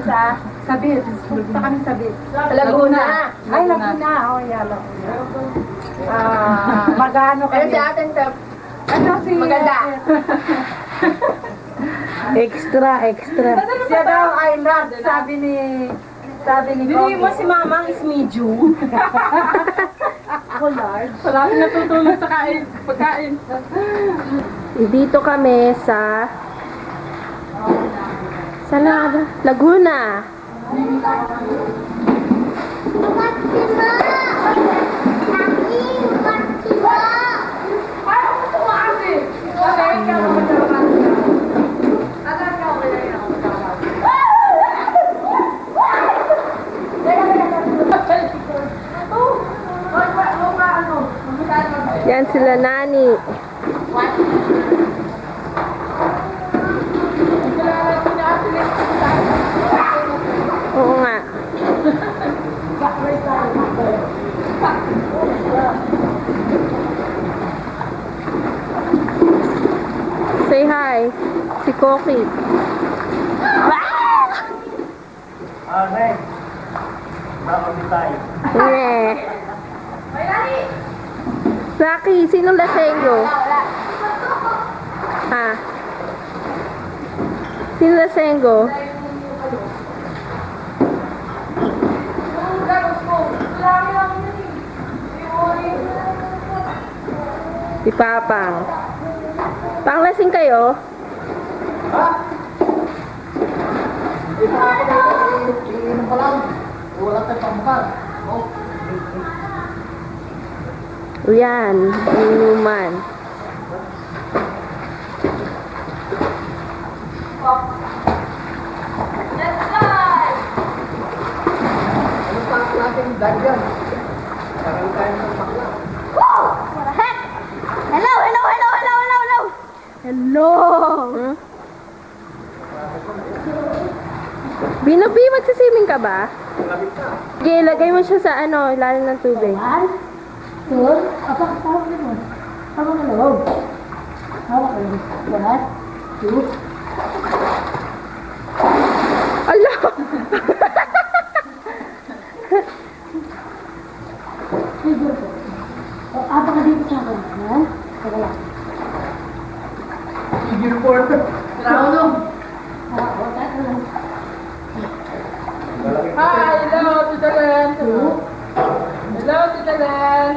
sa Sabit. Punta kami Sabit. Laguna. Ay, Laguna. Oh, yalo. Magano kami. Pero sa atin, Ano si... maganda. Extra. Siya daw ay large, sabi ni Bili mo Coco. si Mamang is medium. Ako large. Marami natutulog sa pagkain. Dito kami sa... Laguna. Yan sila Nani. Oo nga. Say hi. Si Koki. Nay. Bakit tayo? Yeah. Rocky, sinong lasenggo? Ha? Sino lasenggo? Si Papang. Panglasing kayo? Iinom pa lang. Wala tayong pamukal. O yan, inuman. Ano pa natin dagyan? Parang tayo ng bakla. Hello! Hmm? Binobi, magsisiming ka ba? Okay, lagay mo siya sa ilalim ng tubig. Tur, apa tawag mo? Tawag mo loob. Hawak mo. 1, 2. Ala! Siguro po. O, apa ka dito sa akin, ha? Teka lang. Sige report. Rauno. O, teka lang. Hi, hello, Tita Len. Hello, Tita Len.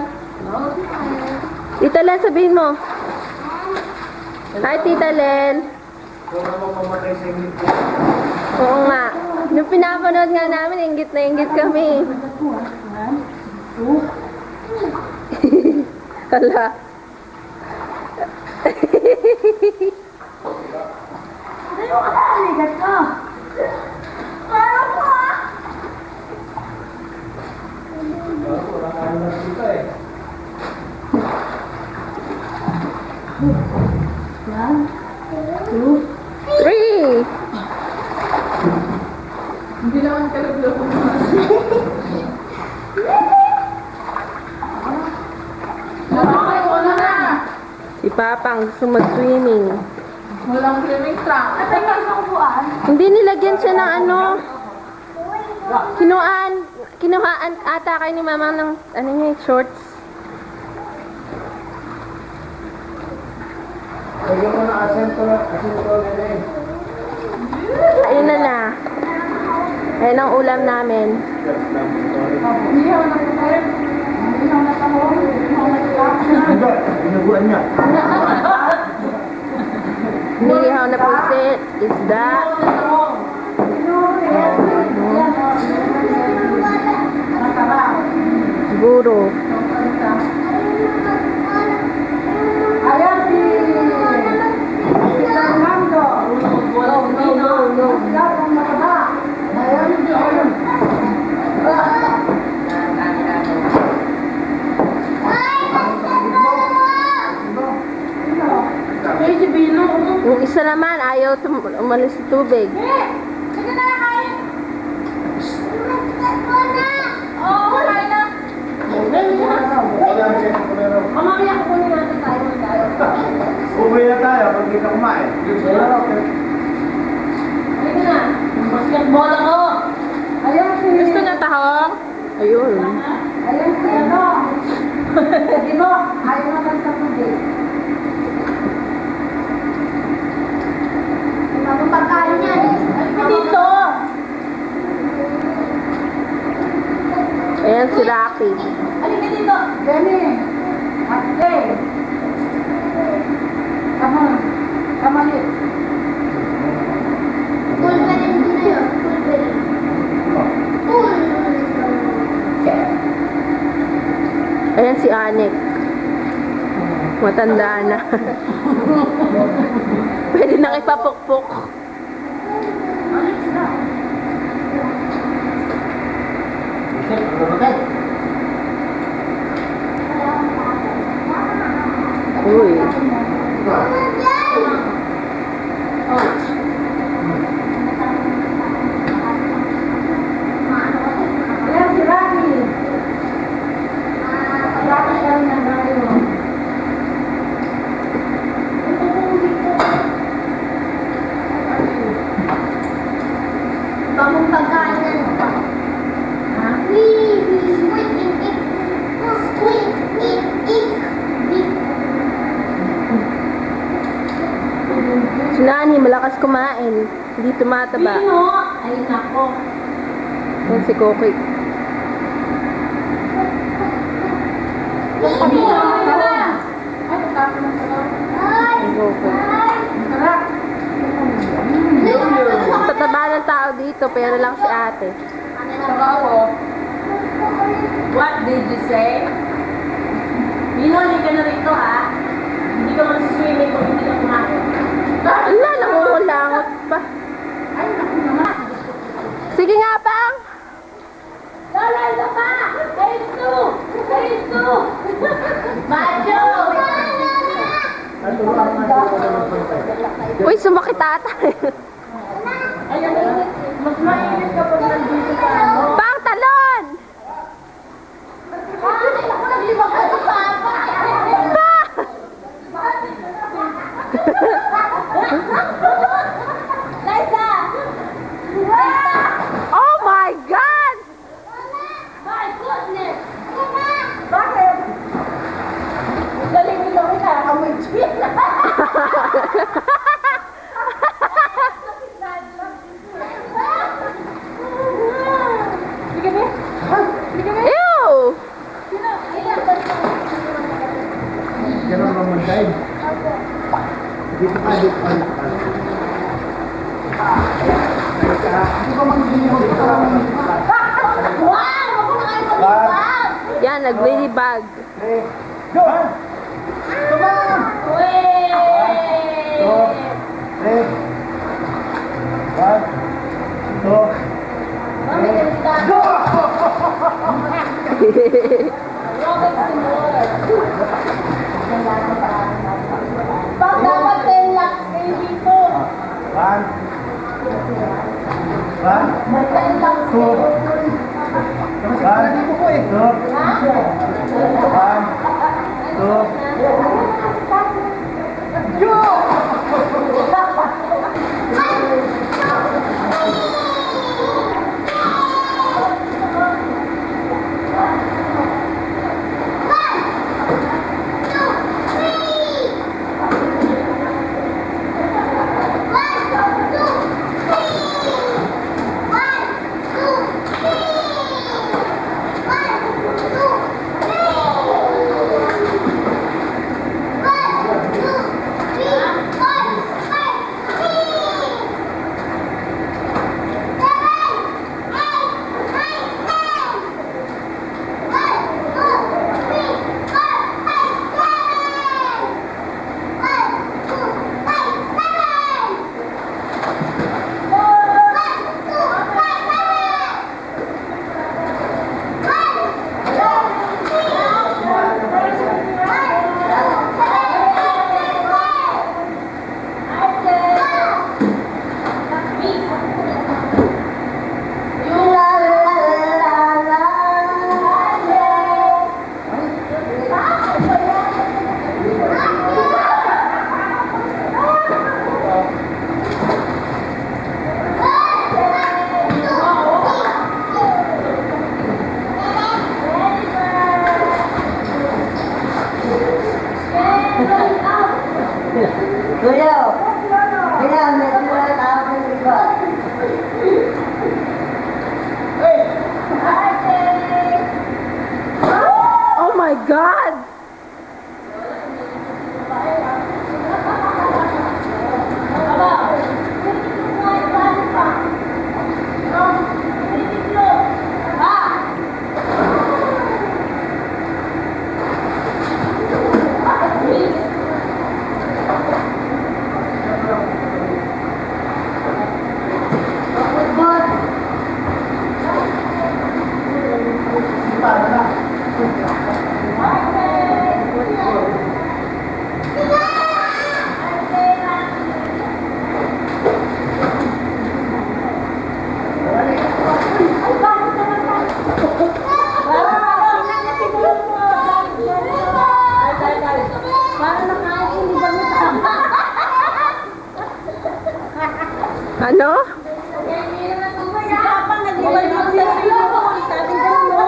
Tita Len, sabihin mo. Hi, Tita Len. Kung ano mamatay sa inyo. Oo nga. Nung pinapanood nga namin, inggit na inggit kami. 1, 2. Hala. Ano ka na? Ligat ka. Wala tayo na dito eh. 1, 2. 3! Hindi naman kalaglo. Nakakay mo na na. Si Papang gusto mag-swimming. Walang swimming trunk. At ay sa upuan. Hindi nilagyan siya ng kinuhaan ata kayo ni Mama ng shorts. Lagyan mo na asento na rin. Ayun na. Ayun ang ulam namin. Ihaw na po tayo. Ihaw na po. Ihaw na po. Hindi, inuguan niya. Nilihaw na pusit, isda. Siguro. Ayan si Fernando. No. Lahat ng mataba. Ayan si Yung isa naman, ayaw umalis sa tubig. Sige na, kain. Oo, kain na. Mamaya kukunin natin tayo. Uwi na tayo pag hindi ka kumain. Halika na. Basketball ako. Ayun. Ayan si ano. Di mo, ayaw naman sa tubig. Bagong pagkain yan. Ay, dito. Ayan si Rocky. Halika dito. Benny. Ate. Come on. Come on in. Pulverin ko na yun. Pulverin. Ayan si Anik. Matanda na. Pwede nang ipapukpok. Uy. Ayan si Rani. Rani ka rin ang Rani mo. Bagong pagkain na yun. Ha? Si Nani, malakas kumain. Hindi tumataba. Pino. Ay, nako. Ayan si Kokoy. Pino, ay na. Ay, tapos na sarap. Si Kokoy. Sarap. Tataba ng tao dito, pero lang si ate. Sabaw. What did you say? Pino, hindi ka na rito, ha? Hindi ka mag-swimming kung hindi ka kumain. Ala, nangungulangot pa. Ay, naku naman. Sige nga, Pang! Lola, isa pa! Phase 2! Phase 2! Macho! Uy, sumakit ata. Ayan, mas mainit kapag nandito ka, ano? Pang, talon! Ay, ako nag-ibang ka sa papa! Liza! Liza! Oh my God! My goodness! Bakit? Galing mo lang ina, amoy chip. Sige ba? Sige ba? Ew! Ganun naman tayo. Dito ka, dito ka, dito ka. Hindi ko mag-ibig dito. Wow! Ako na kayo sa Yan, nag-lady bag. Hey, go! Come on! Two, three. One, two, three. Go! Pag dapat 10 lakhs kayo dito. One, two, Ano? Si Papa nag-ibalik sa swimming pool. Sabi ganun, no?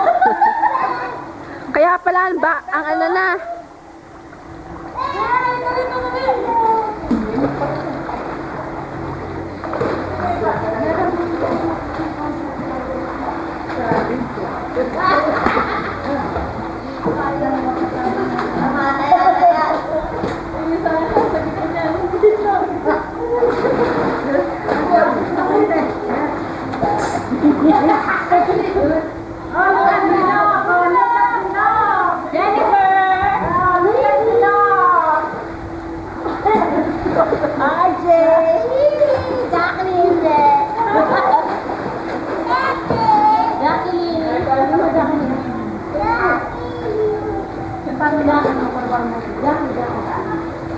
Kaya pala ba, ang ano na.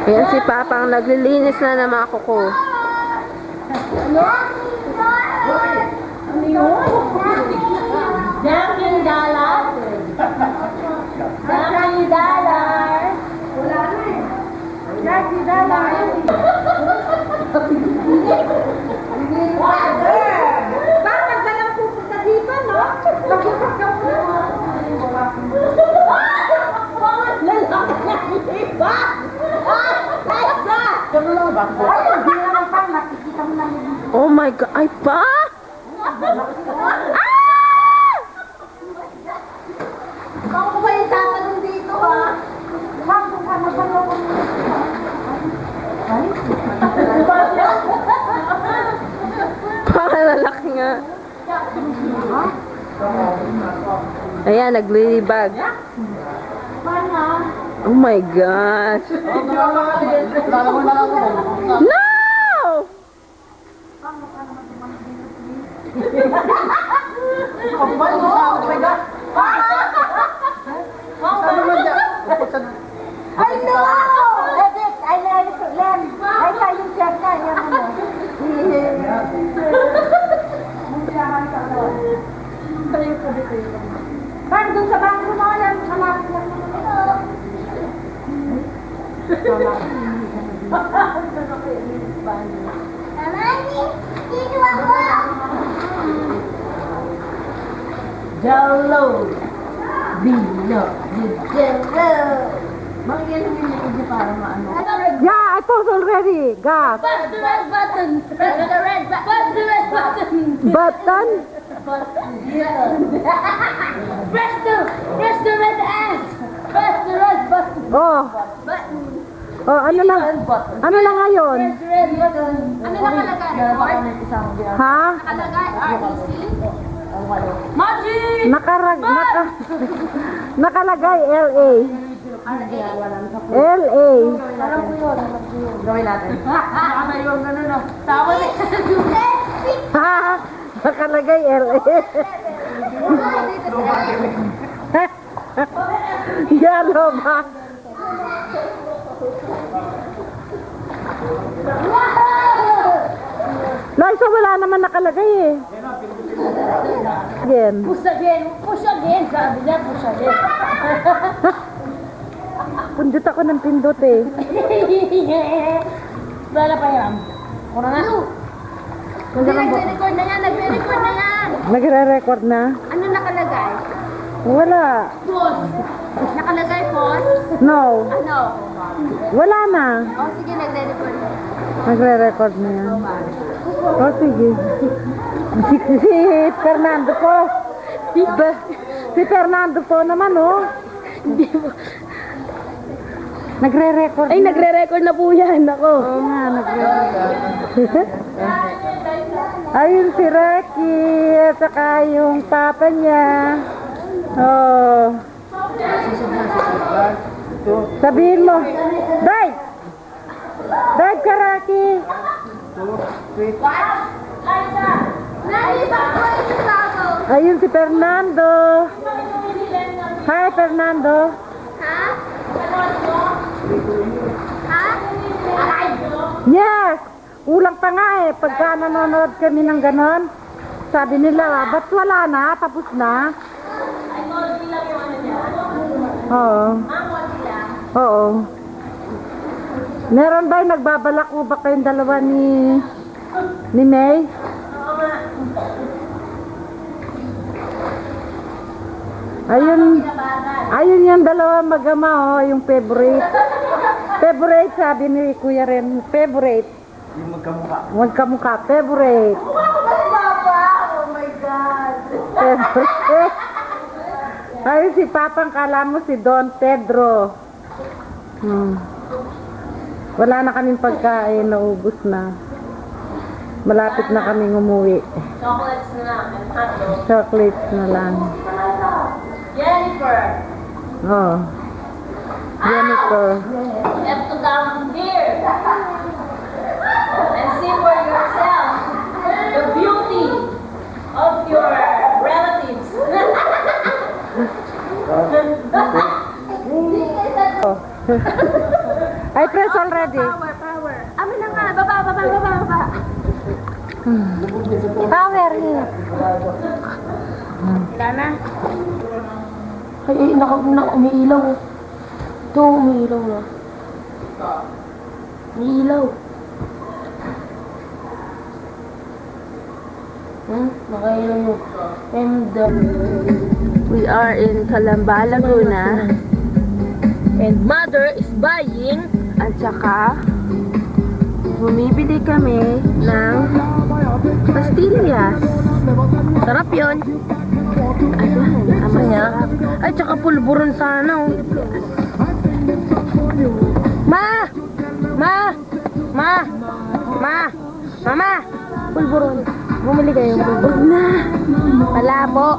Ayan si Papa ang naglilinis na ng mga kuko. Jackie Dollar. Jackie Dollar. Wala na eh. Jackie Dollar. Bakit ka lang pupunta dito, no? Napupunta ka po. Oh my God! Ay pa! Ako ba yung tatanong dito, ha? Pakalaki nga. Ayan, naglilibag. Oh my gosh! No! I know! Edit! I learned to learn. Ay, kayong siya ka. Yan ano. Parang dun sa bangko mo lang. Malapit lang naman. Dito ako! Jello! Bino! Jello! Bakit yan yung para maano? Yeah, I told already. Gas. Press the red button! Press the red button! Press the red button! Button? Press the red ass! Press the red button! Oh. Button! Oh, ano na? Ano na ngayon? Press the red button! Ano nakalagay? Ha? Nakalagay REC? Maji! Nakalagay LA. LA. Alam ko yun. Gawin natin. Ano yung gano'n na? Tama na. Ha? Nakalagay LA. Yellow ba? Liza, wala naman nakalagay eh. Again. Push again. Push again. Sabi niya, push again. Pundot ako ng pindot eh. Wala pa yan. Kuna nga. Nagre-record na yan. Nagre-record na yan. Nagre-record na? Ano nakalagay? Wala. Pause. Nakalagay pause? No. Ano? Wala na. O sige, nagre-record na yan. Nagre-record na yan. O sige. Si Fernando po. Si Fernando po naman oh. Nagre-record Ay, na. nagre-record na po yan. Ako. Oo nga, nagre-record. Ayun si Rocky at saka yung papa niya. Oh. Sabihin mo, Dive! Dive ka, Rocky! Ayun si Fernando. Hi, Fernando. Yes! Ulang pa nga eh. Pagka nanonood kami ng ganon, sabi nila, ba't wala na? Tapos na? Oo. Oo. Meron ba yung nagbabalak mo ba kayong dalawa ni Ni May? Oo nga. Ayun, Kinabahan. ayun yung dalawa magama, oh, yung favorite. Favorite, sabi ni Kuya Ren. Favorite. Yung magkamukha. Magkamukha, favorite. Papa! Oh my God! Favorite. Ayun si Papang, kala mo si Don Pedro. Wala na kaming pagkain, naubos na. Malapit na kaming umuwi. Chocolates na lang and hotdog. Chocolates na lang. Jennifer! Oh. Jennifer. You have to come here and see for yourself the beauty of your relatives. Oh. I press already. Power. Amin na nga. Baba. Power here. Wala na. Ay, umiilaw. Ito, umiilaw na. Umiilaw. Nakailaw yung We are in Calamba, Laguna. And mother is buying at saka bumibili kami ng pastillas. Sarap yun. Ayun, ama niya. Ay, tsaka pulburon sana. Oh. Mama! Pulburon. Bumili kayo. Pulburon na. Palabo.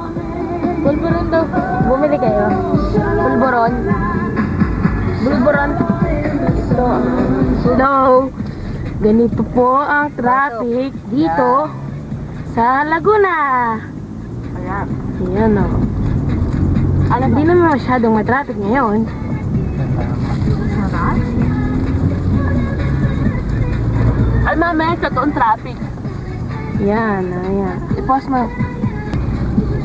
Pulburon daw. Bumili kayo. Pulburon. Bulburon. So, ganito po ang traffic dito sa Laguna. Ayan o. Alam, di naman masyadong matraffic ngayon. Ay, mamaya sa toong traffic. Yan, ayan. I-pause mo.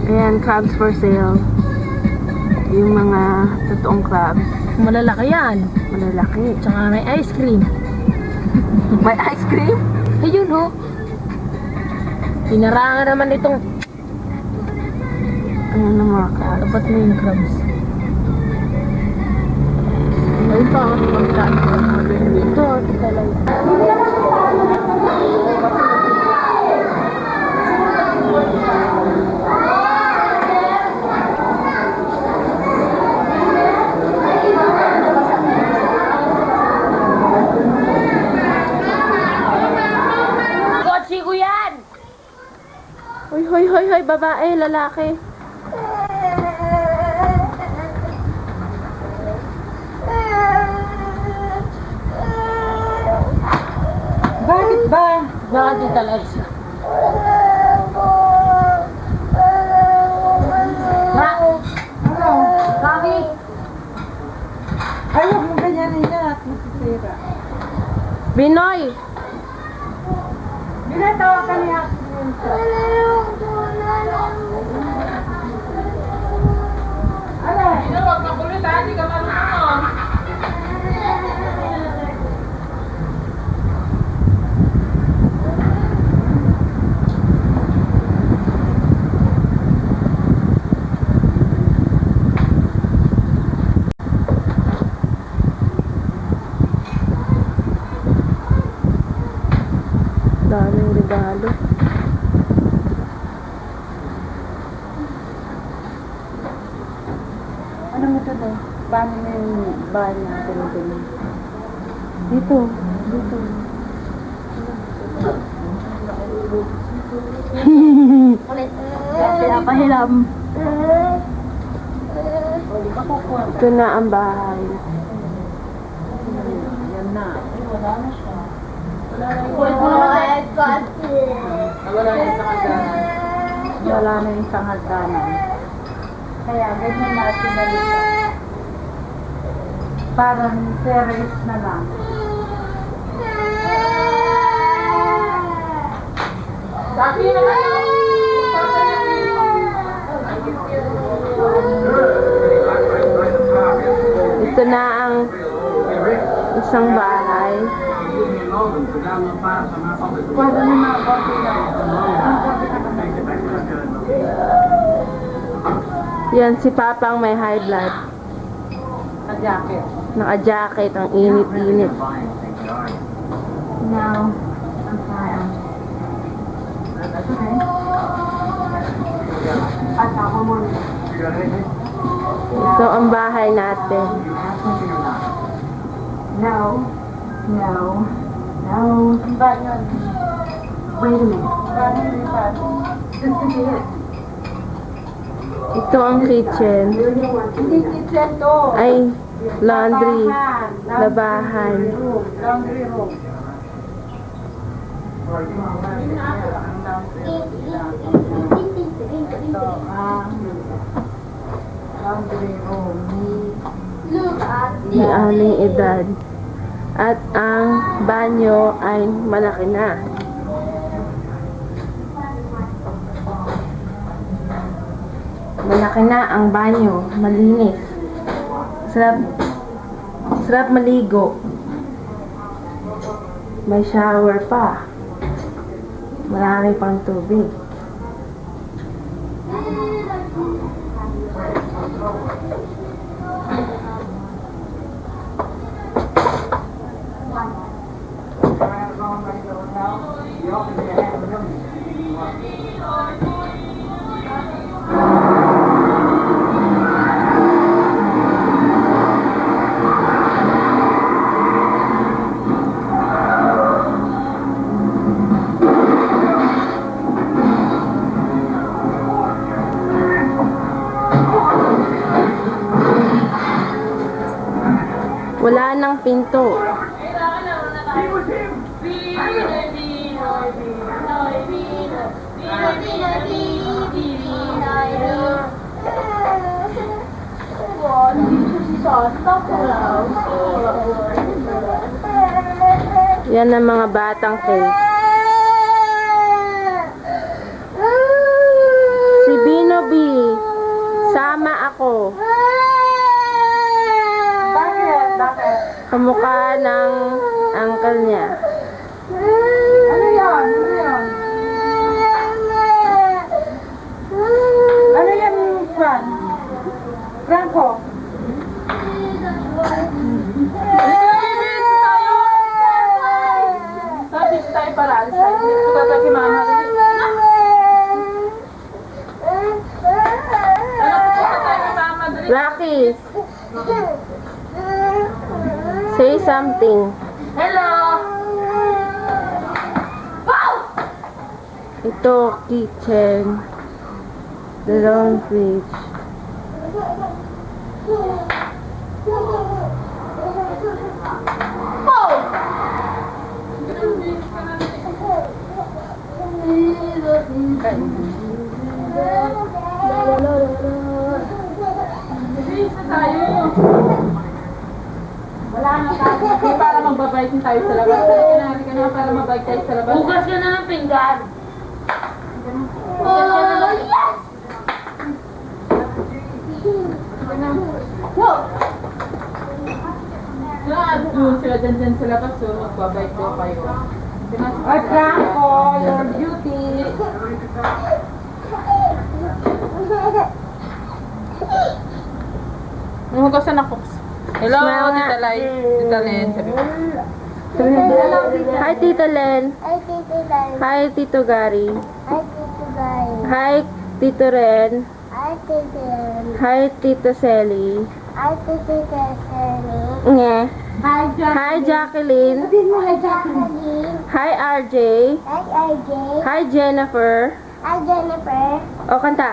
Ayan, crabs for sale. Yung mga totoong crabs. malalaki yan. Malalaki. Tsaka may ice cream. May ice cream? Ayun ho. Pinarangan naman itong Ayan na mga crabs. tapat mo yung crabs. Ayun pa ako pagkaan. Ito, tika lang. Kotse ko yan! Hoy, babae, lalaki. Bakit ba? Bakit yung Alexa? Ma! Bakit? Ay, huwag mo ganyanin yan at masisira. Binoy! Binatawa ka niya. Daming regalo. Ano mo ito daw? Paano na yung bahay niya? Tinutulong. Dito. Dito. Pinapahilam. Ito na ang bahay. Yan na. Wala na siya. Wala na yung sangagdanan. Wala na yung sangagdanan. Kaya ganyan na sinalitan. Parang terrace na lang. Sabi na kayo! Ito na ang isang bahay. Kwado na mga korte na. Yan, si Papang may high blood. Sa jacket. Naka-jacket, ang init-init. Now, I'm fine. At ako mo. Ito ang bahay natin. No. No. No. Ba yun? Wait a minute. Just a minute. Ito ang kitchen. Hindi kitchen to. Ay, laundry. Labahan. Laundry room. Laundry room. May aling edad. At ang banyo ay malaki na. Malaki na ang banyo. Malinis. Sarap maligo. May shower pa. Marami pang tubig. Wala nang pinto. Yan ang mga batang cake. Si Bino B, sama ako. Bakit? Kamukha ng uncle niya. Ano yan? Ano yan? Ano yan, Fran? Franco? Sabi tayo para alis tayo. Tutata si Mama. Rocky, say something. Hello! Ito, kitchen. Dalawang fridge. Wala na tayo. Hindi para magbabike tayo sa labas. Kailangan ka na para magbike tayo sa labas. Bukas ka na ng pinggan. Doon sila dyan sa labas. So magbabike daw kayo. Ay, Franco, your beauty. Hugasan ako. Hello, Smile nga. Tita Lai. Tita Len, sabi mo. Hi, Tita Len. Hi, Tito Lai. Hi, Tito Gary. Hi, Tito Lai. Hi, Tito Ren. Hi, Tito Len. Hi, Tito Selly. Hi, Tito Tessie. Nge. Hi, Jack. Hi, Jacqueline. Sabihin mo, hi, Jacqueline. Jacqueline. Hi, RJ. Hi, RJ. Hi, Jennifer. Hi, Jennifer. O, kanta.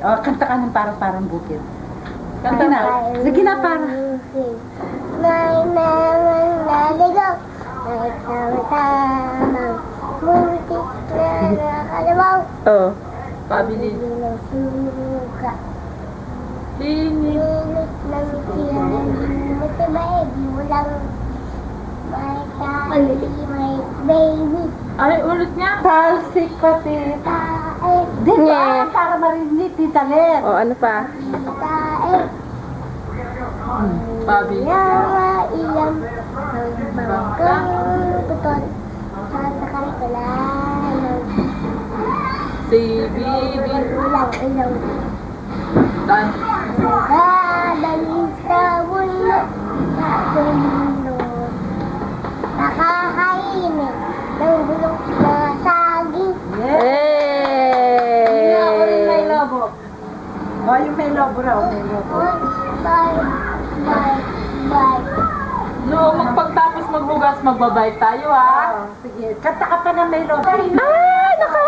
Oh, kanta ka ng parang bukid. Kanta na. Sige na, para. May namang naligaw. May tama-tamang buti na nakalabaw. Oh. Pabilis. Bilang suka. Linis. Minit na mitiyan. Matibay, walang may tali, may baby. Ay, ulit niya. Talsik pati. Tae, Di Nge. ba? Para marinig, Tita Len. O, ano pa? tae. Pabilis. Yawa iyam. bangkang putol. Sasakay ko lang. Si Bibi. Ilaw. Tan. Nagdadalhin sa bundok. Sa bundok. Nakakainin ng bulok na saging. Hey! Ako rin may lobo. O, yung may lobo raw, may lobo. Bye. Bye. Bye. No, magpagtapos magbugas, magbabay tayo ha. Sige, kanta ka pa na may lobo. Ay, naka